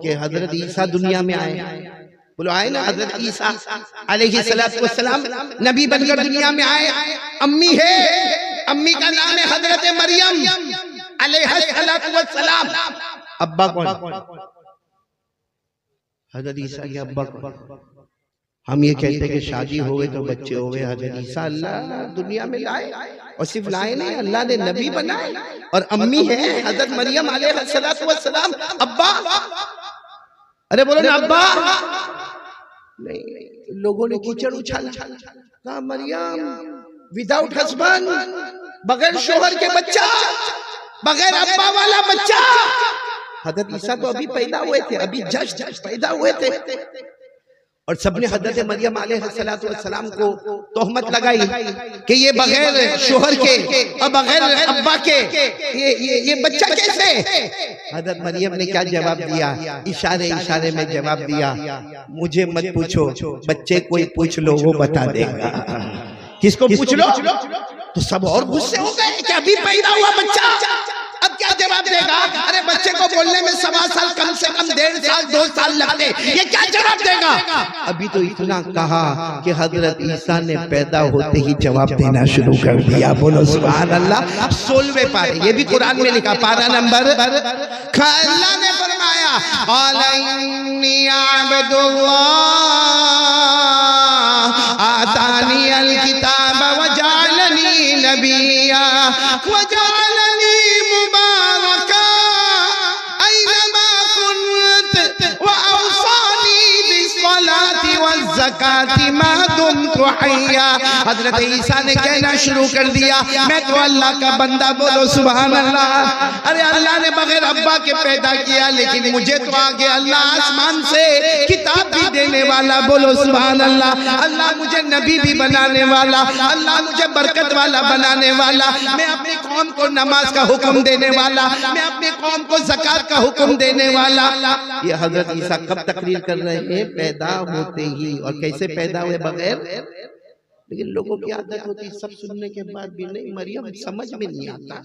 कि हजरत ईसा दुनिया में आए। बोलो आए ना, हजरत ईसा अलैहिस्सलातु वस्सलाम नबी बनकर दुनिया में आए। अम्मी है, अम्मी का नाम है हजरत मरियम अलैहिस्सलातु वस्सलाम। अब्बा कौन? हजरत ईसा के अब्बा कौन? हम ये कहते हैं कि शादी हो गई तो बच्चे हो गए। हजरत ईसा अल्लाह दुनिया में लाए, और सिर्फ लाए नहीं, अल्लाह ने नबी बनाए। और अम्मी है हजरत मरियम अलैहिस्सलातु वस्सलाम। अब्बा, अरे बोलो ना अब्बा। नहीं, लोगों ने कीचड़ उछाला, कहा मरियम विदाउट हस्बैंड, बगैर शोहर के बच्चा, बगैर अब्बा वाला बच्चा। हजरत ईसा तो अभी पैदा हुए थे, अभी जस्ट पैदा हुए थे, और सबने हजरत मरियम अलैहिस्सलातु वस्सलाम को तोहमत लगाई कि ये बगैर शोहर के और बगैर अब्बा के ये बच्चा कैसे। हजरत मरियम ने क्या जवाब दिया? इशारे इशारे में जवाब दिया, मुझे मत पूछो, बच्चे कोई पूछ लो वो बता देगा। किसको पूछ लो? तो सब और गुस्से हो गए कि अभी पैदा हुआ बच्चा, अब क्या जवाब देगा? अरे बच्चे को बोलने में 1.25 साल, कम से कम 1.5 साल 2 साल लगते, ये क्या जवाब देगा? अभी तो इतना कहा कि हजरत ईसा ने पैदा होते ही जवाब देना शुरू कर दिया। बोलो सुभान अल्लाह। 16वें पारे, ये भी कुरान में लिखा, पारा नंबर, अल्लाह ने फरमाया आतानी अल किताब व जअलनी नबिय्या व जअलनी मुबारका ऐनमा कुन्त व औसानी बिस्सलाति वज़्ज़काति मा दुम्तु हय्या। हजरत ईसा ने कहना शुरू कर दिया, मैं तो अल्लाह का बंदा। बोलो सुभान अल्लाह। अरे अल्लाह ने बगैर अब्बा के पैदा किया, लेकिन मुझे तो आगे अल्लाह आसमान से किताब भी देने वाला। बोलो सुभान अल्लाह। अल्लाह मुझे नबी भी बनाने वाला, अल्लाह मुझे बरकत वाला बनाने वाला, मैं अपनी कौम को नमाज का हुक्म देने वाला, मैं अपनी कौम को ज़कात का हुक्म देने वाला। ये हजरत ईसा कब तकरीर कर रहे हैं? पैदा होते ही। और कैसे पैदा हुए? बगैर। लेकिन लोगों की आदत होती सब सुनने के बाद भी नहीं, मरियम समझ में नहीं आता,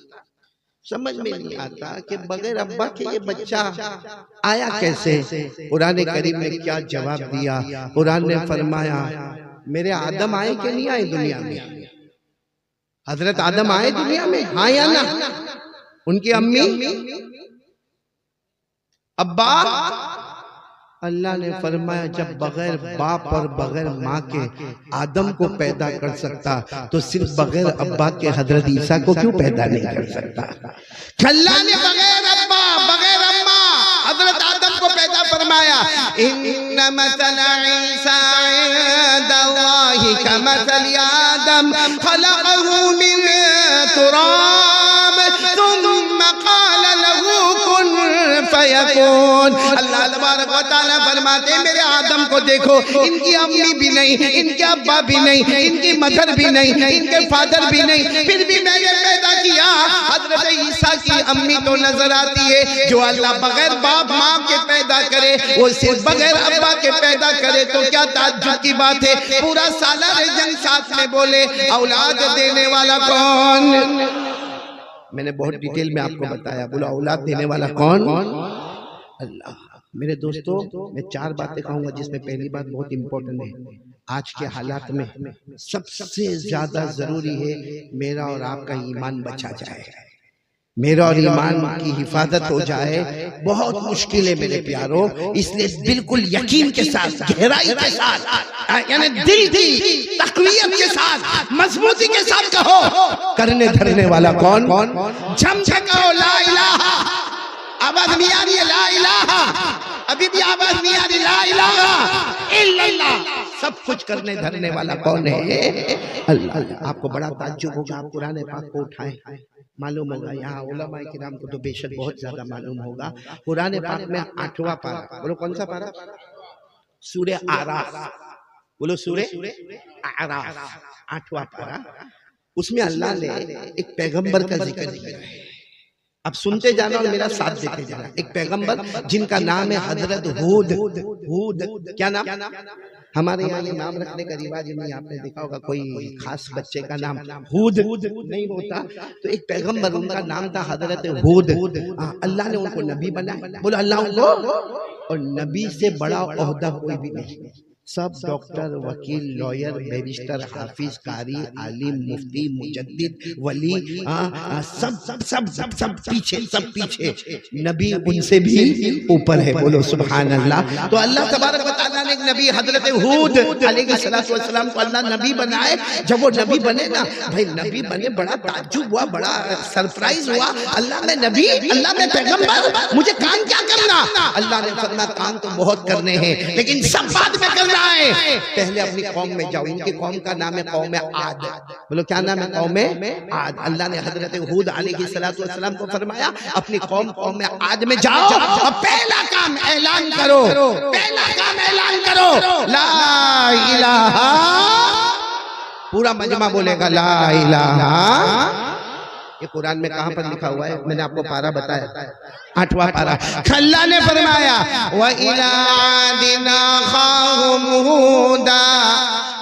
समझ में नहीं आता कि बगैर अब्बा के ये बच्चा आया कैसे। कुरान करीम ने क्या जवाब दिया? कुरान ने फरमाया, मेरे आदम आए कि नहीं आए दुनिया में? हजरत आदम आए दुनिया में, हाँ या ना? उनकी अम्मी, अब्बा। अल्लाह ने फरमाया जब बगैर बाप और बगैर माँ के आदम को पैदा कर सकता, तो सिर्फ बगैर अब्बा के हजरत ईसा को क्यों पैदा नहीं कर सकता? अल्लाह ने बगैर अब्बा बगैर अम्मा हजरत आदम को पैदा फरमाया। इन्ना मसल ईसा इंदल्लाहि कमसल आदम खलक़हु मिन तुराब सुम्मा क़ाला लहू कुन फयकून। अल्लाह तबारक व तआला फरमाते मेरे आदम को देखो, इनकी अम्मी भी नहीं, इनके अब्बा भी नहीं, इनकी मदर भी नहीं, इनके फादर भी नहीं, फिर भी मैंने पैदा किया। हजरत ईसा की अम्मी तो नजर आती है। जो अल्लाह बगैर बाप माँ के पैदा करे, वो सिर्फ बगैर अब्बा के पैदा करे, तो क्या ताज्जुब की बात है। पूरा सालार जंग साथ में बोले, औलाद देने वाला कौन? मैंने बहुत डिटेल में आपको बताया। बोलो औलाद देने वाला कौन? अल्लाह। मेरे दोस्तों, मैं 4 बातें कहूंगा, जिसमें पहली बात बहुत इंपॉर्टेंट है। आज के हालात में सबसे ज्यादा जरूरी है मेरा और आपका ईमान बचा जाए, मेरा और ईमान की हिफाजत हो जाए। बहुत मुश्किल है मेरे प्यारों, इसलिए बिल्कुल यकीन के साथ, गहराई के साथ, यानी दिल की तक़वियत के साथ, मजबूती के साथ कहो, करने धरने वाला कौन? झमझम कहो ला इलाहा। आवाज नहीं आ रही है ला इलाहा? अभी भी आवाज नहीं आ रही ला इलाहा इल्लल्लाह। सब कुछ करने धरने वाला कौन है? अल्लाह। आपको बड़ा ताज्जुब होगा, आप कुरान पाक को उठाएं, मालूम होगा यहाँ उलमा किराम को तो बेशक बहुत ज्यादा मालूम होगा। कुरान पाक में 8वां पारा, बोलो कौन सा पारा? सूरे आराफ। बोलो सूरे आराफ, 8वां पारा। उसमें अल्लाह ने एक पैगंबर का जिक्र किया है। अब सुनते जाना और मेरा साथ देते जाना। एक पैगंबर जिनका नाम है हजरत हूद। हूद क्या नाम? हमारे यहाँ ये नाम रखने का रिवाज नहीं, आपने देखा होगा कोई खास बच्चे का नाम हूद नहीं होता, तो एक पैगंबर उनका नाम था हजरत हूद। अल्लाह ने उनको नबी बनाया। बोलो अल्लाह उनको, और नबी से बड़ा ओहदा कोई भी नहीं। सब डॉक्टर, वकील, लॉयर, बैरिस्टर, हाफिज, कारी, आलिम, मुफ्ती, मुजद्दिद, वली, सब सब सब सब सब पीछे, सब पीछे। नबी उनसे भी ऊपर है। बोलो सुभान अल्लाह। तो अल्लाह तबारक व तआला ने एक नबी हजरत हूद अलैहिस्सलातु वस्सलाम को अल्लाह नबी बनाए। जब वो नबी बने ना भाई, नबी बने, बड़ा ताज्जुब हुआ, बड़ा सरप्राइज हुआ। अल्लाह में नबी, अल्लाह में पैगंबर, मुझे काम क्या करना? अल्लाह ने फरमाया काम तो बहुत करने हैं, लेकिन सब बाद में करना है। पहले अपनी कौम में जाओ। इनकी कौम का नाम है कौम आद। बोलो क्या नाम है? कौम आद। अल्लाह ने हजरत हूद अलैहिस्सलातु वस्सलाम को फरमाया अपनी कौम आद में जाओ और पहला काम ऐलान करो, पहला काम ऐलान करो, ला इलाहा। पूरा मजमा बोलेगा ला इलाहा। ये कुरान में कहां पर लिखा हुआ है? मैंने आपको पारा बताया, 8वां पारा। अल्लाह ने फरमाया व इला दिना खाहुम हुदा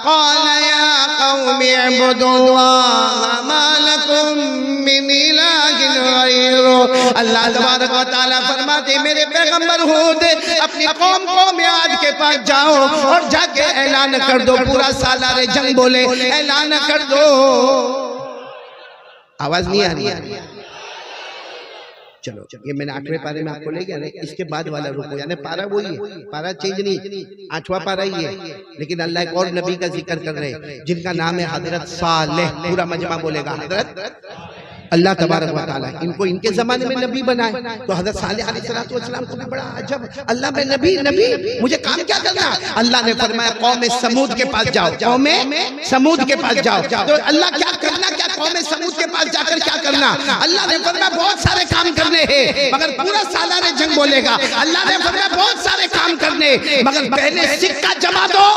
क़ाल या कौमी इब्दुल्लाह मा लकुम मिन इलाहिन गैरु। अल्लाह तबारक व तआला फरमाते मेरे पैगंबर हूद अपनी कौम आद के पास जाओ और जाके ऐलान कर दो, पूरा सालारे जंग बोले ऐलान कर दो। आवाज नहीं आ रही है? चलो ये मैंने 8वें पारे में आपको ले गया ना, इसके बाद वाला रुको, यानी पारा वही है, पारा चेंज नहीं, 8वां पारा ही है। लेकिन अल्लाह एक और नबी का जिक्र कर रहे हैं जिनका नाम है हजरत सालेह। पूरा मजमा बोलेगा हजरत। अल्लाह तबारक व तआला इनको इनके जमाने में नबी बनाए। तो हजरत सालेह अलैहिस्सलातु वस्सलाम को भी बड़ा अजब, अल्लाह में नबी, मुझे काम क्या करना? अल्लाह ने फरमाया कौम समूद के पास जाओ, कौम समूद के पास जाओ। तो अल्लाह क्या करना, क्या कौम समूद के पास जाकर क्या करना? अल्लाह ने फरमाया बहुत सारे काम करने हैं, मगर पूरा सालारे जंग बोलेगा। अल्लाह ने फरमाया बहुत सारे काम करने, मगर पहले सिक्का जमा दो,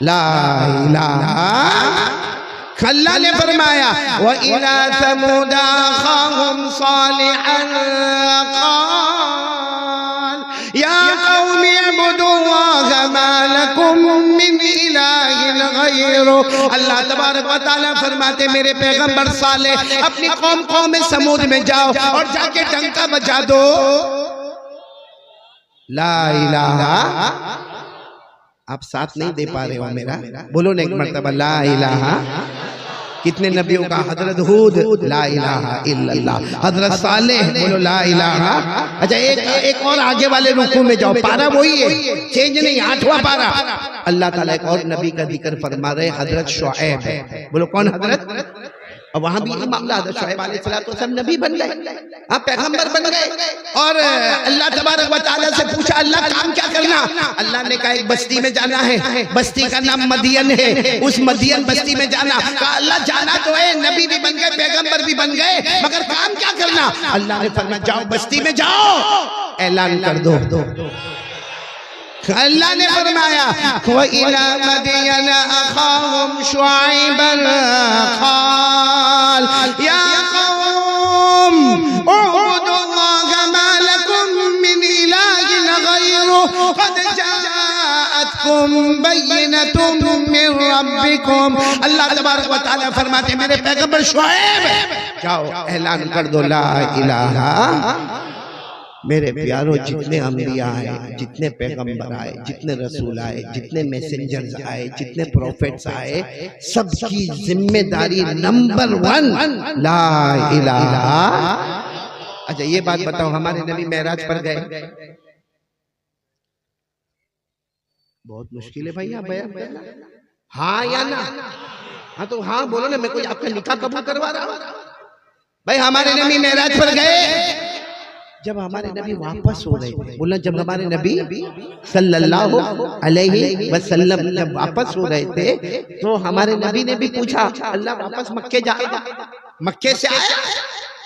ला इलाहा। अल्लाह ने फरमाया व इला समूदा अखाहुम सालिहन क़ाल या कौमी इब्दुल्लाह मा लकुम मिन इलाहिन गैरु। अल्लाह तबारक व तआला फरमाते मेरे पैगंबर सालेह अपनी कौम समूद में जाओ और जाके डंका बजा दो, ला इलाहा। आप साथ नहीं दे पा रहे हो मेरा, बोलो ना एक मर्तबा ला इलाहा। कितने नबियों का? हजरत हूद ला इलाहा इल्लल्लाह, हजरत सालेह बोलो ला इलाहा। अच्छा एक और आगे वाले रुकू में जाओ, पारा वही है, चेंज नहीं, 8वां पारा। अल्लाह ताला एक और नबी का जिक्र फरमा रहे हजरत शुएब। बोलो कौन हजरत? और वहां भी ये मामला हजरत शुएब अलैहिस्सलातु वस्सलाम नबी बन गए, पैगंबर बन गए। और अल्लाह तबारक व तआला से पूछा अल्लाह काम क्या करना? अल्लाह ने कहा एक बस्ती में जाना है, बस्ती का नाम मदियन है, उस मदियन बस्ती में जाना। कहा अल्लाह जाना तो है, नबी भी बन गए, पैगंबर भी बन गए, मगर काम क्या करना? अल्लाह ने फरमाया जाओ बस्ती में जाओ, ऐलान कर दो। अल्लाह ने फरमाया व इला मदियन अखाहुम शुआइबन क़ाल या कौम उबुदुल्लाह मा लकुम मिन इलाहिन गैरु क़द जाअतकुम बय्यिनतुम मिन रब्बिकुम। अल्लाह तबारक व तआला फरमाते मेरे पैगंबर शुएब जाओ ऐलान कर दो ला इलाहा। मेरे प्यारों जितने अंबिया आए, जितने पैगंबर आए, जितने रसूल आए, जितने मैसेंजर्स आए, जितने प्रोफेट्स आए, सबकी जिम्मेदारी नंबर 1 ला इलाहा। अच्छा ये बात बताओ, हमारे नबी मेराज पर गए, बहुत मुश्किल है भाई आप बयान करना, हाँ या ना? हाँ तो हाँ बोलो ना, मैं कोई आपका निकाह कबूल करवा रहा हूँ। भाई हमारे नबी मेराज पर गए, जब हमारे नबी वापस हो रहे थे, बोलना जब हमारे नबी सल्लल्लाहु अलैहि वसल्लम जब वापस हो रहे थे, तो हमारे नबी ने भी पूछा अल्लाह वापस मक्के जा रहा, मक्के से आया,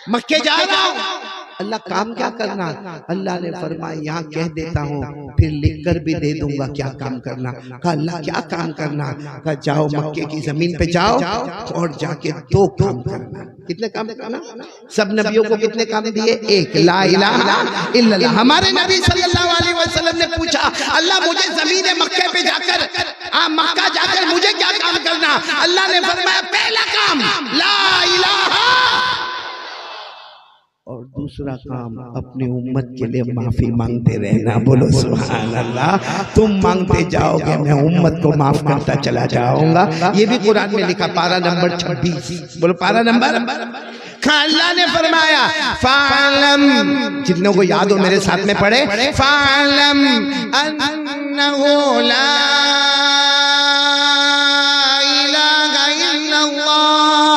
मक्के जा रहा हूं। अल्लाह काम क्या करना? अल्लाह ने फरमाया यहाँ कह देता हूँ, फिर लिखकर भी दे दूंगा क्या काम करना। कहा अल्लाह क्या काम करना? कहा जाओ मक्के की जमीन पे जाओ और जाके 2 काम करना। कितने काम करना? सब नबियों को कितने काम दिए? एक, ला इलाहा इल्लल्लाह। हमारे नबी सल्लल्लाहु अलैहि वसल्लम ने पूछा अल्लाह मुझे जमीन मक्के पे जाकर मक्का जाकर मुझे क्या काम करना? अल्लाह ने फरमाया पहला काम ला इलाहा, और दूसरा काम अपनी उम्मत के लिए माफी मांगते रहना। बोलो सुभान अल्लाह। तुम मांगते जाओगे, मैं उम्मत को माफ करता चला जाऊंगा। ये भी कुरान में लिखा, पारा नंबर 26। बोलो पारा नंबर। अल्लाह ने फरमाया फालम, जितनों को याद हो मेरे साथ में पढ़े, फालम अन्नहु ला इलाहा इल्लल्लाह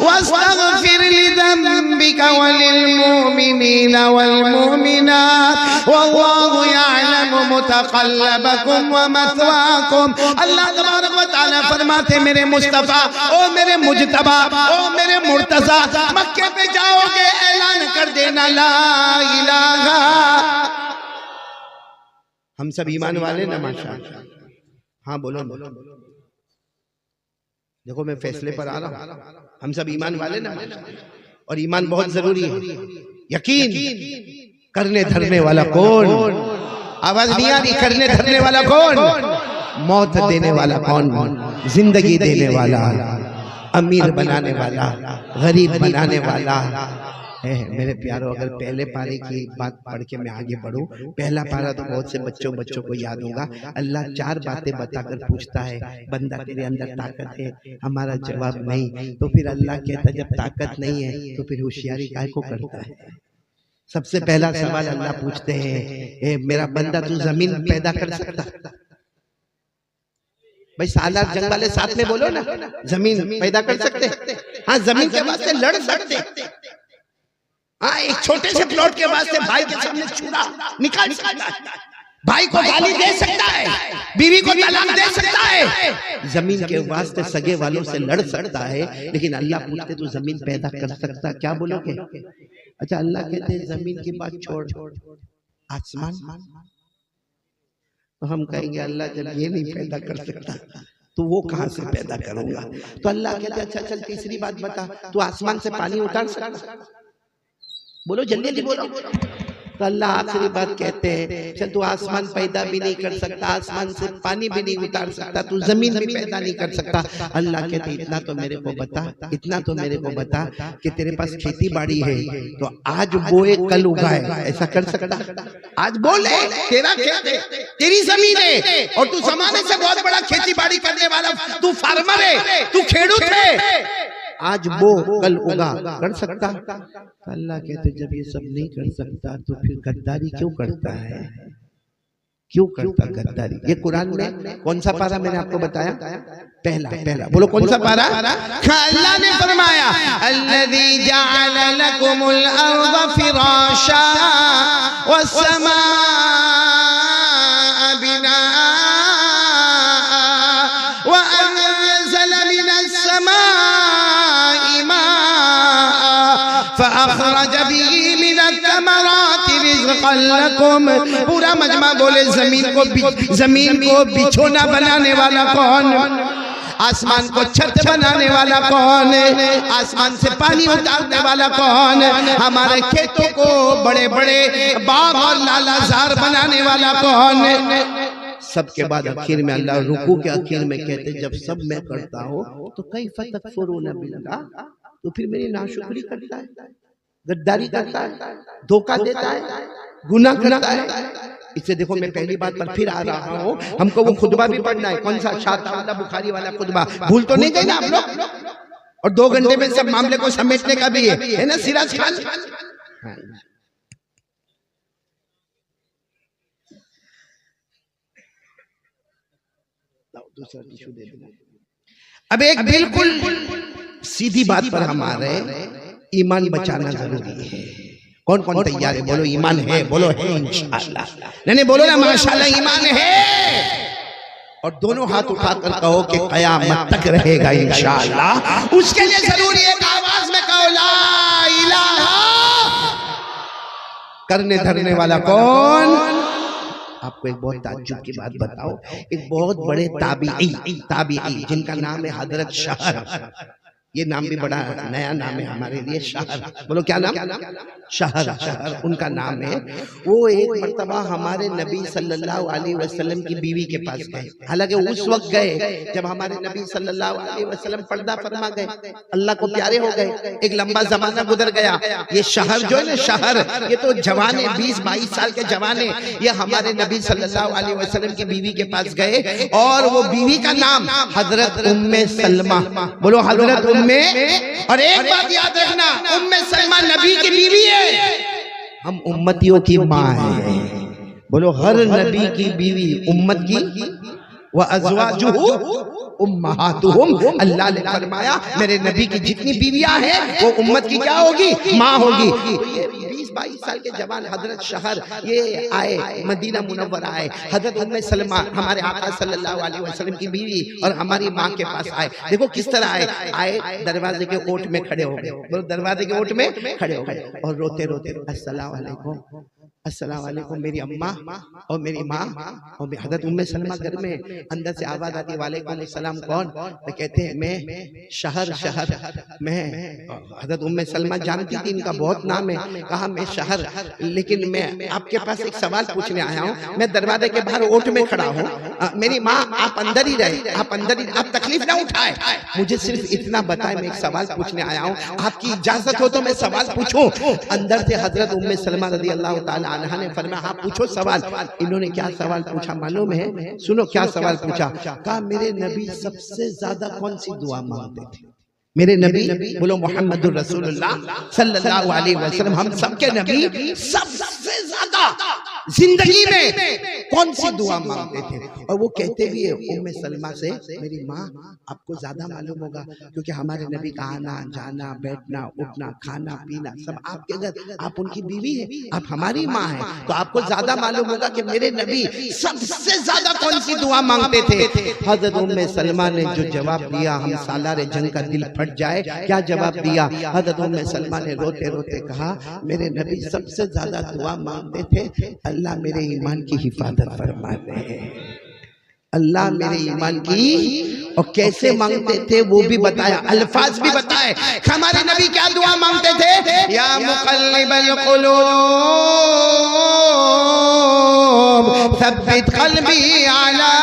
वस्तगफिर लिज़ंबिका वलिलमुमिनीना वलमुमिनात वल्लाहु यअलमु मुतक़ल्लबकुम व मथवाकुम। अल्लाह तबारक व तआला फरमाते मेरे मुस्तफा, ओ मेरे मुजतबा, ओ मेरे मुर्तजा, मक्के पे जाओगे ऐलान कर देना ला इलाहा। हम सब ईमान वाले ना माशाअल्लाह? हाँ बोलो बोलो। देखो मैं फैसले पर आ रहा हूँ, हम सब ईमान वाले ना? और ईमान बहुत जरूरी है। यकीन करने धरने वाला कौन? आवाज नहीं आ रही? करने धरने वाला कौन? मौत देने वाला कौन? जिंदगी देने वाला, अमीर बनाने वाला, गरीब बनाने वाला है। मेरे प्यारों, अगर पहले पारे की बात पढ़ के मैं आगे बढ़ूं, पहला पारा तो बहुत से बच्चों को याद होगा। अल्लाह 4 बातें बताकर पूछता है बंदा तेरे अंदर ताकत है? हमारा जवाब नहीं। तो फिर अल्लाह कहता जब ताकत नहीं है तो फिर होशियारी काहे को करता है? सबसे पहला सवाल अल्लाह पूछते हैं, मेरा बंदा तू जमीन पैदा कर सकता? भाई सालार जंग वाले साथ में बोलो ना, जमीन पैदा कर सकते? हाँ, जमीन के वास्ते लड़ सकते। हाँ, एक छोटे से प्लॉट के वास्ते भाई के सामने छुरा निकाल सकता है, भाई को गाली दे सकता है, बीवी को तलाक दे सकता है, जमीन के वास्ते सगे वालों से लड़ सकता है। लेकिन अल्लाह पूछते तू जमीन पैदा कर सकता? क्या बोलोगे? अच्छा, अल्लाह कहते हैं जमीन की बात छोड़, आसमान। तो हम कहेंगे अल्लाह जब ये नहीं पैदा कर सकता तो वो कहां से पैदा करूंगा? तो अल्लाह कहते अच्छा चल तीसरी बात बता, तू आसमान से पानी उतार सकता? बोलो जल्दी जल्दी बोलो। तो अल्लाह आखिरी बात कहते हैं चल तू आसमान पैदा भी नहीं कर सकता, आसमान से पानी भी नहीं उतार सकता, तू जमीन भी पैदा नहीं कर सकता। अल्लाह कहते इतना तो मेरे को बता, इतना तो मेरे को बता कि तेरे पास खेती बाड़ी है तो आज बोए कल उगाए, ऐसा कर सकता? आज बोले तेरा खेत है, तेरी जमीन है और तू जमाने से बहुत बड़ा खेती बाड़ी करने वाला, तू फार्मर है, तू खेडूत है, आज वो कल उगा, कर सकता? अल्लाह कहते जब ये सब नहीं कर सकता तो फिर गद्दारी क्यों करता है? क्यों करता गद्दारी? ये कुरान में कौन सा पारा मैंने आपको बताया? पहला। बोलो कौन सा पारा? अल्लाह ने फरमाया अल्लज़ी जअल लकुमुल अर्ज़ फिराशा वस्समा बिना व अनज़ल मिनस समाई माअ फअखरज बिही मिनत तमराति रिज़क़न लकुम। पूरा मजमा बोले जमीन को बिछोना बनाने वाला कौन? आसमान को छत बनाने वाला कौन? आसमान से पानी उतारने वाला कौन? हमारे खेतों को बड़े बड़े बाग और लालाजार बनाने वाला कौन? सबके बाद आखिर में अल्लाह रुकू के आखिर में कहते जब सब मैं करता हूँ तो कैफ़ तकफुरून बिल्लाह, तो फिर मेरी नाशुक्री करता है, गद्दारी करता है, धोखा देता है, गुनाह करता है। इससे देखो मैं पहली बात पर फिर आ रहा हूँ, हमको वो खुतबा भी पढ़ना है। कौन सा? शाह बुखारी वाला खुतबा। भूल तो नहीं गए ना आप लोग? और 2 घंटे में सब मामले को समेटने का भी है ना सिराज खान? दूसरा टिश्यू दे देना। अब एक बिल्कुल सीधी बात पर हम आ रहे हैं, ईमान बचाना जरूरी है। कौन कौन तैयार है? बोलो ईमान है, बोलो है इंशाअल्लाह। नहीं बोलो ना माशाअल्लाह ईमान है, और दोनों हाथ उठाकर कहो कि कयामत तक रहेगा इंशाअल्लाह। उसके लिए जरूरी है आवाज में कहो ला इलाहा। करने धरने वाला कौन? आपको एक बहुत ताज्जुब की बात बताओ, एक बहुत बड़े ताबीई जिनका नाम है हजरत शहर। ये नाम भी बड़ा नया नाम है हमारे लिए, शहर। बोलो क्या नाम? शहर उनका नाम है। वो एक मर्तबा हमारे नबी सल्लल्लाहु अलैहि वसल्लम की बीवी के पास गए। हालांकि उस वक्त गए जब हमारे नबी सल्लल्लाहु अलैहि वसल्लम पर्दा फरमा गए, अल्लाह को प्यारे हो गए। एक लंबा जमाना गुजर गया। ये शहर जो है ना, शहर, ये तो जवाने 20-22 साल के जवाने, ये हमारे नबी सल्लल्लाहु अलैहि वसल्लम की बीवी के पास गए और वो बीवी का नाम हजरत उम्मे सलमा। बोलो हजरत उम्मे। और एक बात याद रखना, उम्मे सलमा नबी की बीवी है, हम उम्मतियों की माँ है। बोलो हर नबी की बीवी उम्मत की, व अज़वाजुहु उम्महातुहुम। अल्लाह ने फरमाया मेरे नबी की जितनी बीवियां हैं वो उम्मत की क्या होगी? माँ होगी। 20-22 साल के जवान हजरत शहर ये आए, मदीना मुनव्वरा आए। हजरत उम्मे सलमा हमारे आका सल्लल्लाहु अलैहि वसल्लम की बीवी और हमारी माँ के पास आए। देखो किस तरह आए दरवाजे के ओट में खड़े हो गए। बोलो दरवाजे के ओट में खड़े हो गए और रोते रोते अस्सलाम वालेकुम, अस्सलाम वालेकुम मेरी अम्मा और मेरी माँ। और हजरत उम्मे सलमा घर में अंदर से आवाज आती वालेकुम सलाम। कौन? तो कहते हैं मैं शहर मैं। हजरत उम्मे सलमा जानती थी इनका बहुत नाम है। कहा मैं शहर, लेकिन मैं आपके पास एक सवाल पूछने आया हूँ। मैं दरवाजे के बाहर ओट में खड़ा हूँ, मेरी माँ आप अंदर ही रहे, आप अंदर ही, आप तकलीफ ना उठाए, मुझे सिर्फ इतना बताए, मैं एक सवाल पूछने आया हूँ, आपकी इजाजत हो तो मैं सवाल पूछूं? अंदर से हजरत उम्मे सलमा रज़ी अल्लाह ताला अन्हा ने फरमाया हाँ पूछो सवाल। इन्होंने क्या सवाल पूछा मालूम है? सुनो क्या सवाल पूछा। कहा मेरे नबी सबसे ज्यादा कौन सी दुआ मांगते थे? मेरे नबी, बोलो मोहम्मदुर रसूलुल्लाह सल्लल्लाहु अलैहि वसल्लम, हम सबके नबी सबसे ज्यादा जिंदगी में कौन सी दुआ मांगते थे? और वो कहते भी है उम्मे सलमा से, मेरी माँ आपको ज्यादा मालूम होगा क्योंकि हमारे नबी का आना जाना, बैठना उठना, खाना पीना सब आपके घर, आप उनकी बीवी है, आप हमारी माँ है, तो आपको ज्यादा मालूम होगा कि मेरे नबी सबसे ज्यादा कौन सी दुआ मांगते थे। हजरत उम्मे सलमा ने जो जवाब दिया, हम सालारे जंग का दिल फट जाए, क्या जवाब दिया? हजरत उम्मे सलमा ने रोते रोते कहा मेरे नबी सबसे ज्यादा दुआ मांगते थे अल्लाह मेरे ईमान की हिफाजत फरमा दे, अल्लाह मेरे ईमान की। और कैसे मांगते थे वो भी बताया, अल्फाज भी बताए। हमारे नबी क्या दुआ मांगते थे? या मुक़ल्लिबल क़ुलूब सब्बित क़ल्बी अला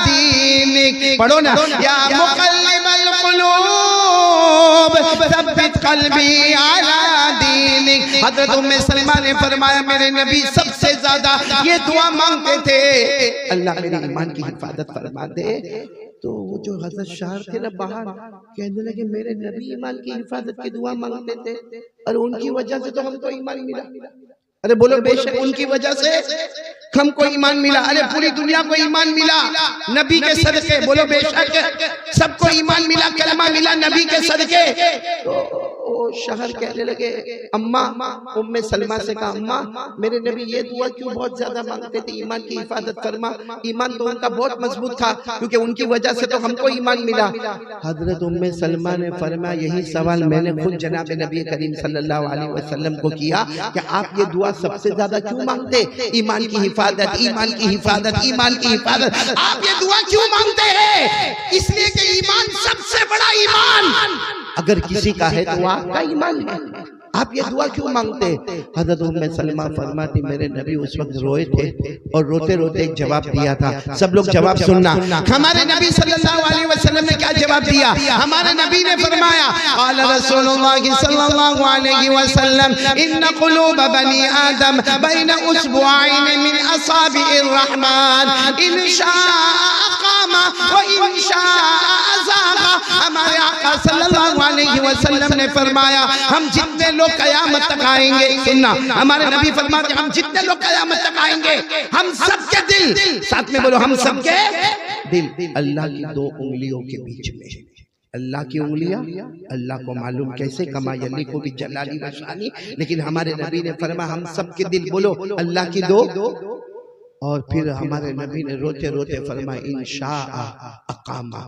दीनिक। पढ़ो ना, या मुक़ल्लिबल क़ुलूब सब्बित क़ल्बी अला दीनिक। हज़रत उम्मे सलमा ने फरमाया मेरे नबी सबसे ज्यादा ये दुआ मांगते थे, अल्लाह मेरे ईमान की हिफाजत फरमा दे। तो वो जो हजरत शहर थे ना बाहर, कहने लगे मेरे नबी ईमान की हिफाजत की दुआ मांगते थे और उनकी वजह से तो हमको ईमान मिला। अरे बोलो बेशक उनकी वजह से हमको ईमान मिला। अरे पूरी दुनिया को ईमान मिला नबी के सदके। बोलो बेशक सबको ईमान मिला, कलमा मिला नबी के सदके। तो शहर कहने लगे, अम्मा, उम्मे सलमा से कहा अम्मा मेरे नबी ये दुआ क्यों बहुत ज्यादा मांगते थे? ईमान की हिफाजत फरमा। ईमान तो उनका बहुत मजबूत था क्योंकि उनकी वजह से तो हमको ईमान मिला। हजरत उम्मे सलमा ने फरमाया यही सवाल मैंने खुद जनाब नबी करीम सल्लल्लाहु अलैहि वसल्लम को किया कि आप ये दुआ सबसे ज्यादा क्यों मांगते? ईमान की हिफाजत, ईमान की हिफाजत, ईमान की हिफाजत, आप ये दुआ क्यों मांगते हैं? इसलिए कि ईमान सबसे बड़ा ईमान अगर किसी का है तो आपका ईमान है। आप ये दुआ क्यों मांगते? हज़रत उम्मे सलमा फरमाती मेरे नबी उस वक्त रोए थे और रोते रोते एक जवाब दिया था। सब लोग जवाब सुनना। हमारे नबी सल्लल्लाहु अलैहि वसल्लम ने क्या जवाब दिया? हमारे नबी ने फरमाया क़ाल रसूलुल्लाह सल्लल्लाहु अलैहि वसल्लम इन्न क़ुलूब बनी आदम बैन उसबुआइन मिन असाबिइर रहमान इन शाअ अक़ामा व इन शाअ अज़ागा। हमारे आका सल्लल्लाहु अलैहि वसल्लम ने फरमाया हम जितने लोग कयामत तक आएंगे, सुनना, हमारे नबी फरमाते हम जितने लोग कयामत तक आएंगे हम सबके दिल, साथ में बोलो हम सबके दिल अल्लाह की दो उंगलियों के बीच में। अल्लाह की उंगलियां अल्लाह को मालूम कैसे, कमा यली को भी जलाली व शानी, लेकिन हमारे नबी ने फरमाया हम सबके दिल, बोलो अल्लाह की दो। और फिर हमारे नबी ने रोते रोते फरमाया इंशाअ अक़ामा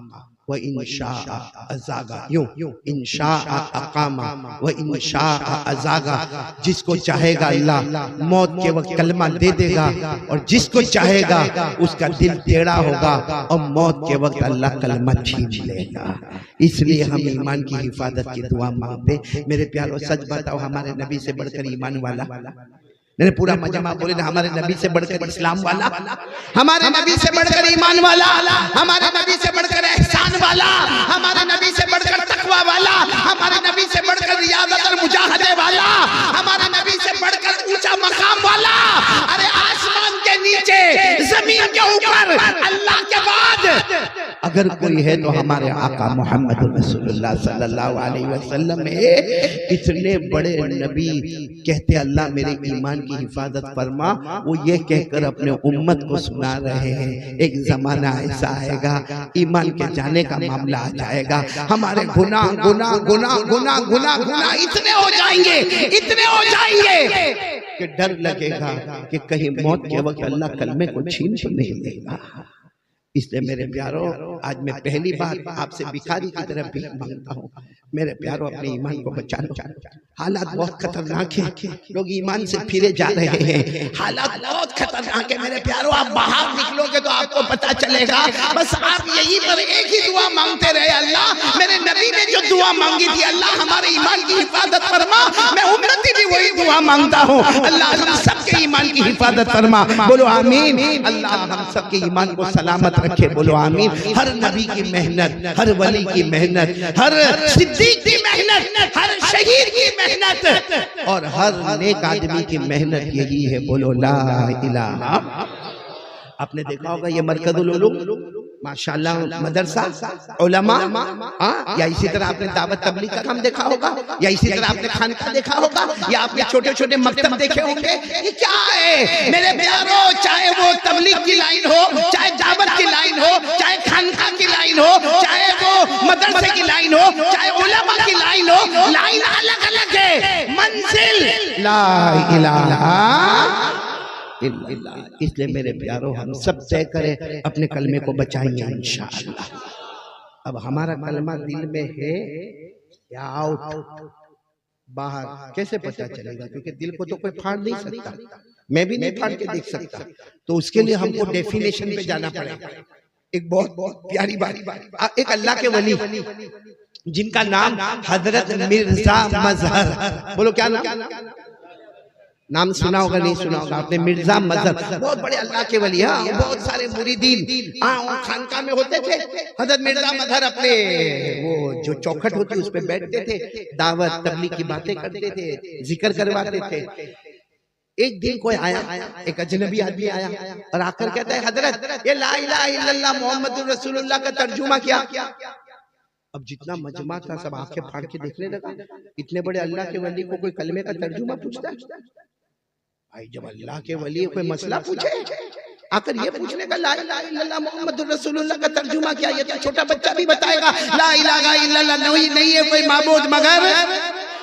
व इंशाअ अज़ागा, यूं इंशाअ अकामा व इंशाअ अज़ागा। जिसको चाहेगा अल्लाह मौत के वक्त कलमा दे देगा, और जिसको चाहेगा उसका दिल टेढ़ा होगा और मौत के वक्त अल्लाह कलमा छीन लेगा। इसलिए हम ईमान की हिफाजत की दुआ मांगते। मेरे प्यारों, सच बताओ, हमारे नबी से बढ़कर ईमान वाला? मैंने पूरा मजमा बोले ना, हमारे नबी से बढ़कर इस्लाम वाला, हमारे नबी से बढ़कर ईमान वाला, हमारे नबी से बढ़कर एहसान वाला, हमारे नबी से बढ़कर तकवा वाला, हमारे नबी से बढ़कर रियाजत और मुजाहदे वाला, हमारे नबी से बढ़कर ऊंचा मकाम वाला। अरे आसमान के नीचे, जमीन के ऊपर, अल्लाह के बाद अगर कोई है तो हमारे आका मोहम्मद रसूलुल्लाह सल्लल्लाहु अलैहि वसल्लम है। इतने बड़े नबी कहते अल्लाह मेरे ईमान की हिफाजत फरमा, वो ये कहकर अपने उम्मत को सुना रहे हैं एक जमाना ऐसा आएगा ईमान के जाने का मामला आ जाएगा, हमारे गुनाह गुनाह गुनाह गुनाह गुनाह गुनाह इतने हो जाएंगे, इतने हो जाएंगे कि डर लगेगा कि कहीं मौत के वक्त अल्लाह कलमे को छीन तो नहीं लेगा। इसलिए मेरे प्यारों, आज मैं पहली बार आपसे भिखारी की तरफ भी मांगता हूँ, मेरे प्यारों अपने ईमान को बचा लो। हालात बहुत खतरनाक है, लोग ईमान से फिरे जा रहे हैं, हालात बहुत खतरनाक है मेरे प्यारों। आप बाहर निकलोगे तो आपको पता चलेगा। बस आप यहीं पर एक ही दुआ मांगते रहे, अल्लाह मेरे नबी ने जो दुआ मांगी थी, अल्लाह हमारे ईमान की हिफाजत फरमा। मैं उम्मती भी वही दुआ मांगता हूँ, अल्लाह हम सबके ईमान की हिफाजत फरमा। बोलो आमीन। अल्लाह हम सबके ईमान को सलामत रखे, बोलो आमीन। हर नबी की मेहनत, हर वली की मेहनत, हर सिद्दीक की मेहनत, हर शहीद की मेहनत और हर नेक आदमी की मेहनत यही है, बोलो ला इलाहा। आपने देखा होगा ये मरकजुल उलूम माशाल्लाह मदरसा उलमा, या इसी तरह आपने दावत तबलीग का काम देखा होगा, या इसी तरह आपने खानका देखा होगा, या आपने छोटे छोटे मकतब देखे होंगे। ये क्या है मेरे प्यारों, चाहे वो तबलीग की लाइन हो, चाहे दावत की लाइन हो, चाहे खानका की लाइन हो, चाहे वो मदरसे की लाइन हो, चाहे उलमा की लाइन हो, लाइन अलग अलग है, मंजिल ला इलाहा इल्लल्लाह। इसलिए मेरे प्यारों, हम सब तय करें अपने कलमे को बचाएंगे इंशाअल्लाह। अब हमारा कलमा दिल में है या आउट, बाहर कैसे पता चलेगा? क्योंकि दिल को तो कोई फाड़ नहीं सकता, मैं भी नहीं फाड़ के देख सकता, तो उसके लिए हमको डेफिनेशन पे जाना पड़ेगा। एक बहुत बहुत प्यारी बात, एक अल्लाह के वली जिनका नाम हजरत मिर्जा मजहर, बोलो क्या नाम सुना होगा, नहीं सुना होगा आपने? मिर्जा मजहर बहुत बड़े अल्लाह के वली, बहुत सारे मुरीदीन खानका में होते थे। हजरत मिर्जा मजहर अपने वो जो चौखट होती उस पे बैठते थे, दावत तबलीग की बातें करते थे, जिक्र करवाते थे। एक दिन कोई आया, एक अजनबी आदमी आया और आकर कहता है, हजरत ये ला इलाहा इल्लल्लाह मुहम्मदुर रसूलुल्लाह का तर्जुमा क्या? अब जितना मजमा था सब आंखें फाड़ के देखने लगा। इतने बड़े अल्लाह के वली को कोई कलमे का तर्जुमा पूछता है? भाई जब अल्लाह के वली कोई मसला पूछे, आकर ये पूछने का ला इलाहा इल्लल्लाह मुहम्मदुर रसूलुल्लाह का तर्जुमा क्या? ये तो छोटा बच्चा भी बताएगा ला इलाहा इल्लल्लाह नहीं है कोई माबूद मगर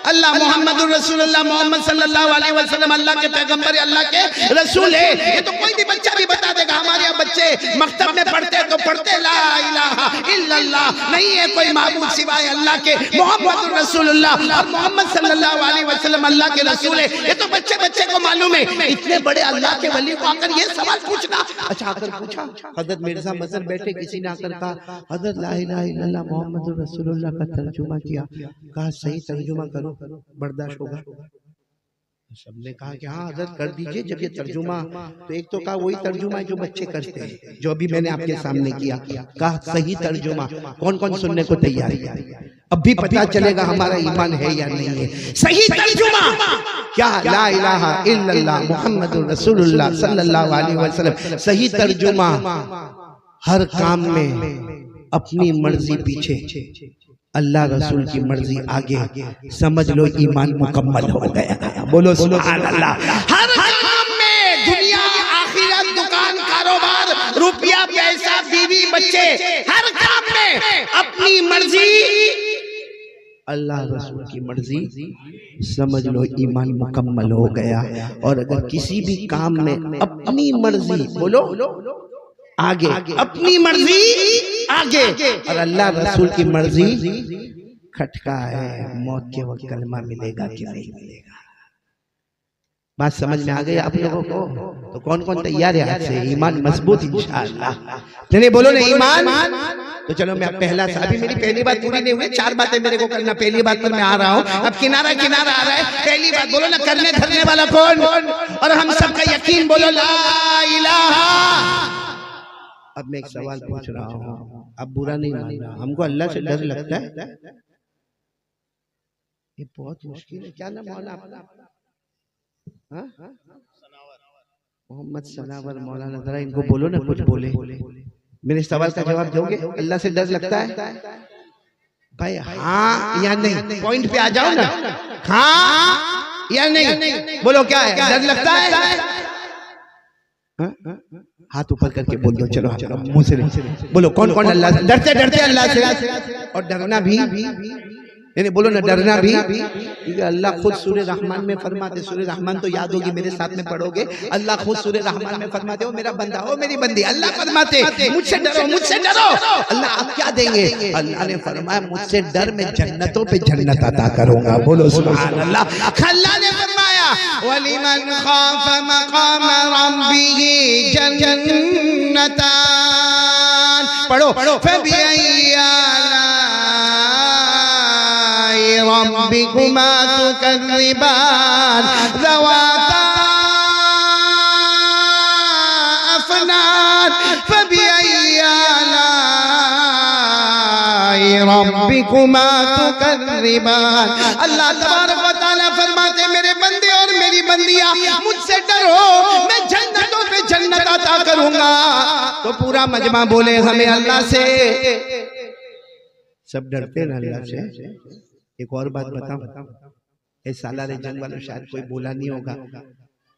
अल्लाह, मोहम्मदुर रसूलुल्लाह मोहम्मद सल्लल्लाहु अलैहि वसल्लम अल्लाह के पैगंबर, अल्लाह के रसूल है। ये तो कोई भी बच्चा भी बता देगा। हमारे यहाँ बच्चे मकतब में पढ़ते तो पढ़ते ला इलाहा इल्लल्लाह नहीं है कोई माबूद सिवाय अल्लाह के, मोहम्मदुर रसूलुल्लाह और मोहम्मद सल्लल्लाहु अलैहि वसल्लम अल्लाह के रसूल है। ये तो बच्चे बच्चे को मालूम है। इतने बड़े अल्लाह के वली को आकर ये सवाल पूछना। अच्छा, आकर पूछा, हजरत मिर्जा मजहर बैठे, किसी ने आकर कहा हजरत ला इलाहा इल्लल्लाह मोहम्मदुर रसूलुल्लाह का तर्जुमा किया। कहा सही तर्जुमा करो, बर्दाश्त होगा? सबने कहा कि हाँ हजरत कर दीजिए। जब ये तर्जुमा, तो एक तो कहा वही तर्जुमा है जो बच्चे करते हैं, जो अभी मैंने आपके सामने किया। कहा सही तर्जुमा, कौन कौन सुनने को तैयार है? अब भी पता चलेगा हमारा ईमान है या नहीं है। सही तर्जुमा क्या? ला इलाहा इल्लल्लाह मुहम्मदुर रसूलुल्लाह सल्लल्लाहु अलैहि वसल्लम। सही तर्जुमा, हर काम में अपनी मर्जी पीछे, अल्लाह रसूल की मर्जी आगे, समझ लो ईमान मुकम्मल हो गया। बोलो सुभान अल्लाह। हर काम में, दुनिया आखिरत, दुकान कारोबार, रुपया पैसा बीवी बच्चे, हर काम में अपनी मर्जी, अल्लाह रसूल की मर्जी, समझ लो ईमान मुकम्मल हो गया। और अगर किसी भी काम में अपनी मर्जी, बोलो आगे, अपनी मर्जी आगे, और अल्लाह रसूल की मर्जी खटका है। मौत के वक्त कलमा मिलेगा कि नहीं मिलेगा? बात समझ में आ गई आप लोगों को? तो कौन कौन तैयार है आज से? ईमान मजबूत इंशाअल्लाह। नहीं बोलो ना ईमान। तो चलो मैं पहला, अभी मेरी पहली बात पूरी नहीं हुई, 4 बातें मेरे को करना। पहली बात पर मैं आ रहा हूँ, अब किनारा किनारा आ रहा है। पहली बात बोलो ना, करने धरने वाला कौन? और हम सबका यकीन, बोलो ला इलाहा। अब मैं एक सवाल पूछ रहा हूँ, अब बुरा नहीं मान रहा, हमको अल्लाह से डर लगता है? ये बहुत मुश्किल है। क्या नाम मौलाना आपका? मोहम्मद सनावर मौलाना। जरा इनको बोलो ना कुछ बोले। मेरे सवाल का जवाब दोगे? अल्लाह से डर लगता है भाई? हाँ या नहीं? पॉइंट पे आ जाओ ना। हाँ या नहीं? बोलो क्या है? डर लगता है? हाथ ऊपर करके बोल दो। चलो चलो, मुंह से बोलो। कौन कौन अल्लाह से डरते? डरते अल्लाह से। और डरना भी, यानी बोलो ना डरना भी। अल्लाह खुद सूरह रहमान में फरमाते, सूरह रहमान तो याद होगी, मेरे साथ में पढ़ोगे। अल्लाह खुद सूरह रहमान में फरमाते, हो मेरा बंदा, हो मेरी बंदी, अल्लाह फरमाते मुझसे डरो, मुझसे डरो। अल्लाह आप क्या देंगे? अल्लाह ने फरमाया मुझसे डर, मैं जन्नतों पे जन्नत अता करूंगा। बोलो सुभान अल्लाह। अल्लाह ने फरमाया वलिमन खाफ मकाम रब्बिही जन्नतान। पढ़ो रब्बिकुमा तुकज़्ज़िबान ज़वाता अफ़नान फ़बिअय्यि आलाइ रब्बिकुमा तुकज़्ज़िबान। अल्लाह तबारक व तआला फरमाते मेरे बंदे और मेरी बंदियां मुझसे डरो, मैं जन्नतों पे जन्नत अता करूंगा। तो पूरा मजमा बोले हमें अल्लाह से। सब डरते हैं अल्लाह से। एक और बात बताऊं, ये सालारे जंग वालों शायद कोई बोला नहीं होगा,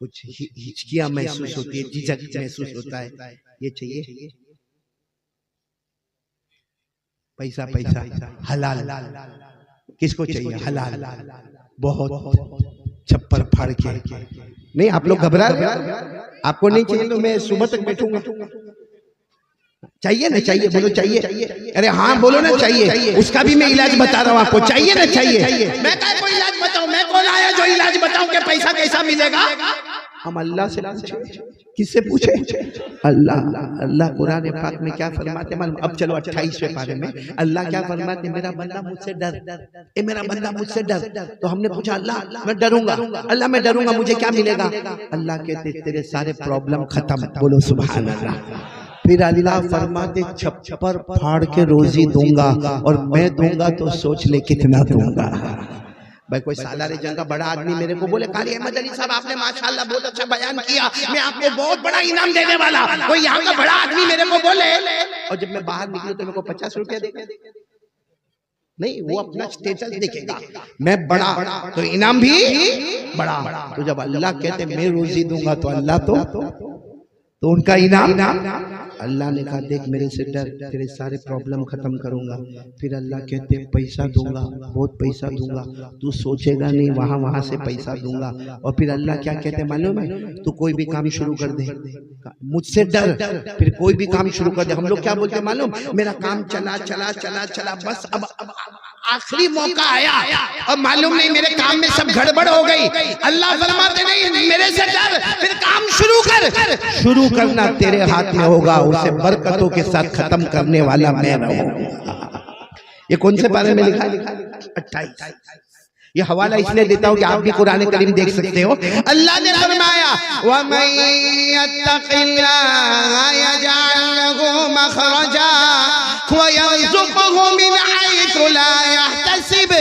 कुछ हिचकियां महसूस होती है, झिझक महसूस होता है। ये चाहिए पैसा, पैसा हलाल, किसको चाहिए? हलाल। बहुत छप्पर फाड़ के नहीं। आप लोग घबरा रहे हो? आपको नहीं चाहिए तो मैं सुबह तक बैठूंगा। चाहिए ना? चाहिए बोलो चाहिए। अरे हाँ बोलो ना चाहिए। उसका भी मैं इलाज बता रहा हूँ आपको। चाहिए ना? चाहिए। मैं क्या कोई इलाज बताऊं? मैं कौन आया जो इलाज बताऊं कि पैसा कैसा मिलेगा? हम अल्लाह से पूछे। किससे पूछे? अल्लाह। अल्लाह कुरान पाक में क्या फरमाते मालूम? अब चलो 28वें पारे में अल्लाह क्या फरमाते? मेरा बंदा मुझसे डर, ए मेरा बंदा मुझसे डर। तो हमने पूछा अल्लाह मैं डरूंगा, अल्लाह मैं डरूंगा, मुझे क्या मिलेगा? अल्लाह कहते तेरे सारे प्रॉब्लम खत्म। बोलो सुभान अल्लाह। फिर अल्लाह फरमाते छप्पर फाड़ के रोजी दूंगा, और मैं दूंगा तो सोच ले कितना दूंगा। भाई कोई सालारे जंग का बड़ा आदमी मेरे को बोले कारी अहमद अली साहब आपने माशाल्लाह बहुत अच्छा बयान किया, मैं आपको बहुत बड़ा इनाम देने वाला। कोई यहाँ का बड़ा आदमी मेरे को बोले, और जब मैं बाहर निकलूं तो मेरे को 50 रुपया देगा? नहीं, वो अपना स्टेटस देखेगा, मैं बड़ा तो इनाम भी बड़ा। तो जब अल्लाह कहते मैं रोजी दूंगा तो अल्लाह तो उनका इनाम। अल्लाह ने कहा देख मेरे से डर, तेरे सारे प्रॉब्लम खत्म करूंगा। फिर अल्लाह कहते पैसा दूंगा, बहुत पैसा दूंगा, तू सोचेगा नहीं, वहां से पैसा दूंगा। और फिर अल्लाह क्या कहते मालूम है? तू कोई भी काम शुरू कर दे, मुझसे डर, फिर कोई भी काम शुरू कर दे। हम लोग क्या बोलते मालूम? मेरा काम चला चला चला चला, बस अब आखिरी मौका आया, अब मालूम नहीं मेरे काम में सब गड़बड़ हो गई। अल्लाह फरमाते नहीं मेरे से डर, फिर काम शुरू कर। शुरू करना तेरे हाथ में होगा, उसे बरकतों के साथ खत्म करने वाला मैं रहूंगा। ये कौन से पारे में लिखा है? 28। ये हवाला इसलिए देता हूँ कि आप भी कुरान करीम देख सकते हो। अल्लाह ने फरमाया वमन यत्तक़िल्लाह यजअल लहू मखरजा व यरज़ुक़हु मिन हैथु ला यहतसिब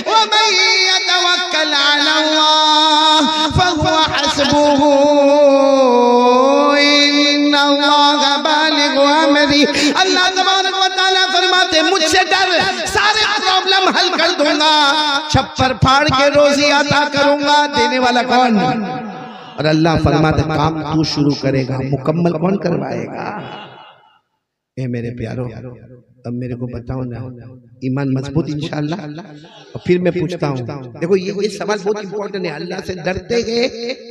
वमन यतवक्कल अलल्लाह फहुवा हस्बुहु इन्नल्लाह बालिगु अमरी। अल्लाह तबारक व तआला फरमाते मुझसे डर, सारे प्रॉब्लम हल कर दूंगा, छप्पर फाड़ के रोजी अता करूंगा। देने वाला कौन? और अल्लाह फरमाते काम तू शुरू करेगा, मुकम्मल कौन करवाएगा? ए मेरे प्यारो, अब मेरे को बताओ ना, ईमान मजबूत इंशाअल्लाह? और फिर मैं पूछता हूँ, देखो ये सवाल बहुत इंपॉर्टेंट है, अल्लाह से डरते हैं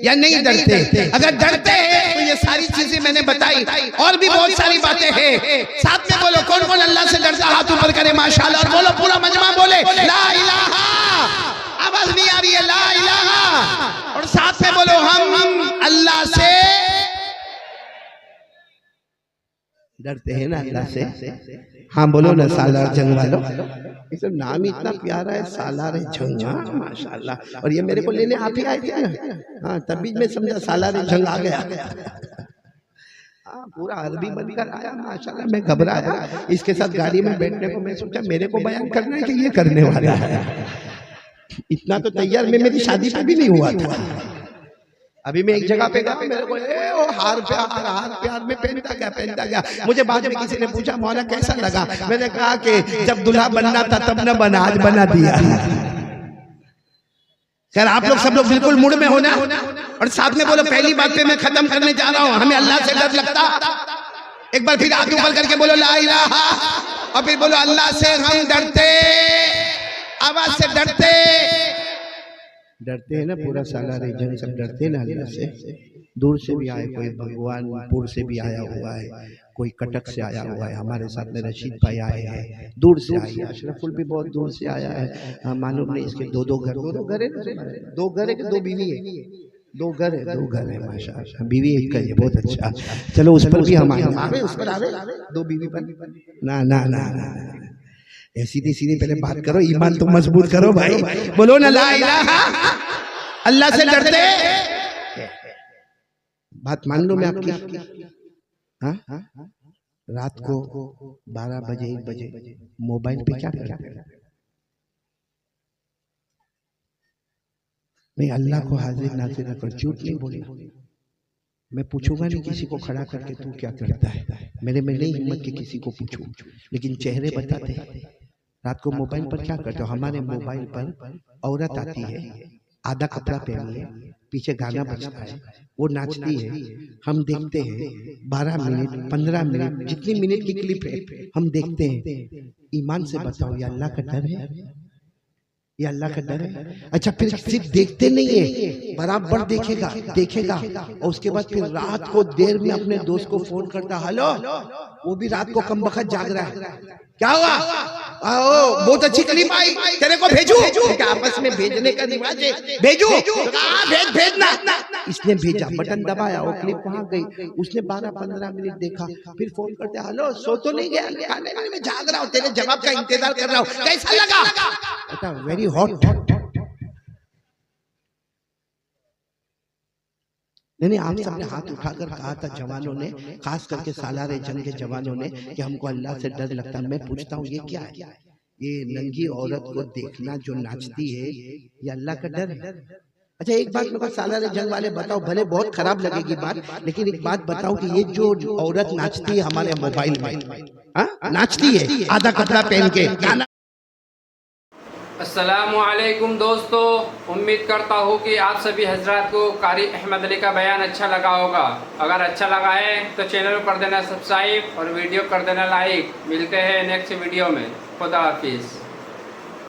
या नहीं डरते? अगर डरते हैं तो ये सारी चीजें मैंने बताई, और भी बहुत सारी बातें हैं। साथ में बोलो कौन कौन अल्लाह से डरता, हाथ ऊपर करे माशाअल्लाह, और बोलो पूरा मजमा बोले ला इलाहा। आवाज नहीं आ रही है, ला इलाहा। और साथ में बोलो हम अल्लाह से डरते हैं ना, अल्लाह से। हाँ बोलो ना, सालार जंग वालों, इस नाम इतना प्यारा है, सालार जंग, माशाल्लाह। और ये मेरे को लेने आप ही आए थे ना? हाँ, तभी मैं समझा सालार जंग आ गया। हाँ, पूरा अरबी बनकर आया माशाल्लाह। मैं घबराया, इसके साथ गाड़ी में बैठने को मैं सोचा मेरे को बयान करना है कि ये करने वाला है। इतना तो तैयार मैं मेरी शादी पे भी नहीं हुआ था। अभी मैं एक जगह पे गया, मेरे को ओ हार प्यार में पहनता गया। मुझे बाद में किसी ने पूछा मौला कैसा लगा, मैंने कहा कि जब दुल्हा बनना था तब न बना, आज बना दिया। खैर आप लोग सब लोग बिल्कुल मूड में होना, और साथ में बोलो पहली बात पे मैं खत्म करने जा रहा हूँ, हमें अल्लाह से डर लगता। एक बार फिर हाथ ऊपर करके बोलो ला इलाहा, और फिर बोलो अल्लाह से हम डरते, आवाज से डरते हैं ना। पूरा सालार जंग सब डरते हैं ना अल्लाह से। दूर से भी आए, कोई भगवानपुर से भी आया हुआ है, कोई कटक से आया हुआ है, हमारे साथ में रशीद भाई आए हैं, दूर से आए हैं, अशरफुल भी बहुत दूर से आया है। मालूम नहीं इसके दो घर है, दो घर है कि दो बीवी है? दो घर है माशाल्लाह, बीवी एक का है, बहुत अच्छा। चलो उस पर भी हम आए, उस पर आवे, दो बीवी पर ना ना ना ना, सीधी सीधी पहले बात करो, ईमान तो मजबूत करो भाई। बोलो ना ला इलाहा, अल्लाह से डरते। बात मान लो मैं आपकी, हाँ रात को 12 बजे 1 बजे मोबाइल पे क्या करते हैं? नहीं, अल्लाह को हाजिर नाजिर रखो, झूठ नहीं बोलना। मैं पूछूंगा नहीं किसी को खड़ा करके तू क्या करता है, मेरे में नहीं हिम्मत कि किसी को पूछूं, लेकिन चेहरे बताते हैं। रात को मोबाइल पर क्या करते हो? हमारे मोबाइल पर औरत आती है, आधा कपड़ा पहनी है, पीछे गाना बजता है, वो नाचती है, हम देखते हैं। 12 मिनट 15 मिनट जितनी मिनट की क्लिप है हम देखते हैं। ईमान से बताओ ये अल्लाह का डर है? ये अल्लाह का डर है? अच्छा फिर सिर्फ देखते नहीं है, बराबर देखेगा और उसके बाद फिर रात को देर में अपने दोस्त को फोन करता, हेलो, वो भी रात को कम वक्त जाग रहा है, क्या हुआ? बहुत अच्छी क्लिप आई, तेरे को भेजू? आपस में भेजने का रिवाज है, भेजू? भेजना। इसने भेजा, बटन दबाया, वो क्लिप वहां गई। उसने 12-15 मिनट देखा, फिर फोन करते, हेलो सो तो नहीं गया? मैं जाग रहा हूँ, तेरे जवाब का इंतजार कर रहा हूँ, कैसा लगा? Very hot. नहीं, आप सबने हाथ उठाकर कहा था जवानों ने, खास करके सालार जंग के जवानों ने, कि हमको अल्लाह से डर लगता है। मैं पूछता हूँ ये क्या है? ये नंगी औरत को देखना जो नाचती है, ये अल्लाह का डर है? अच्छा एक बात मेरे को सालार जंग वाले बताओ, भले बहुत खराब लगेगी बात, लेकिन एक बात बताओ कि ये जो औरत नाचती है हमारे मोबाइल में, नाचती है आधा कपड़ा पहन के, गाना। अस्सलामुअलैकुम दोस्तों, उम्मीद करता हूँ कि आप सभी हजरात को कारी अहमद अली का बयान अच्छा लगा होगा। अगर अच्छा लगा है तो चैनल को कर देना सब्सक्राइब और वीडियो कर देना लाइक। मिलते हैं नेक्स्ट वीडियो में। खुदा हाफिज़।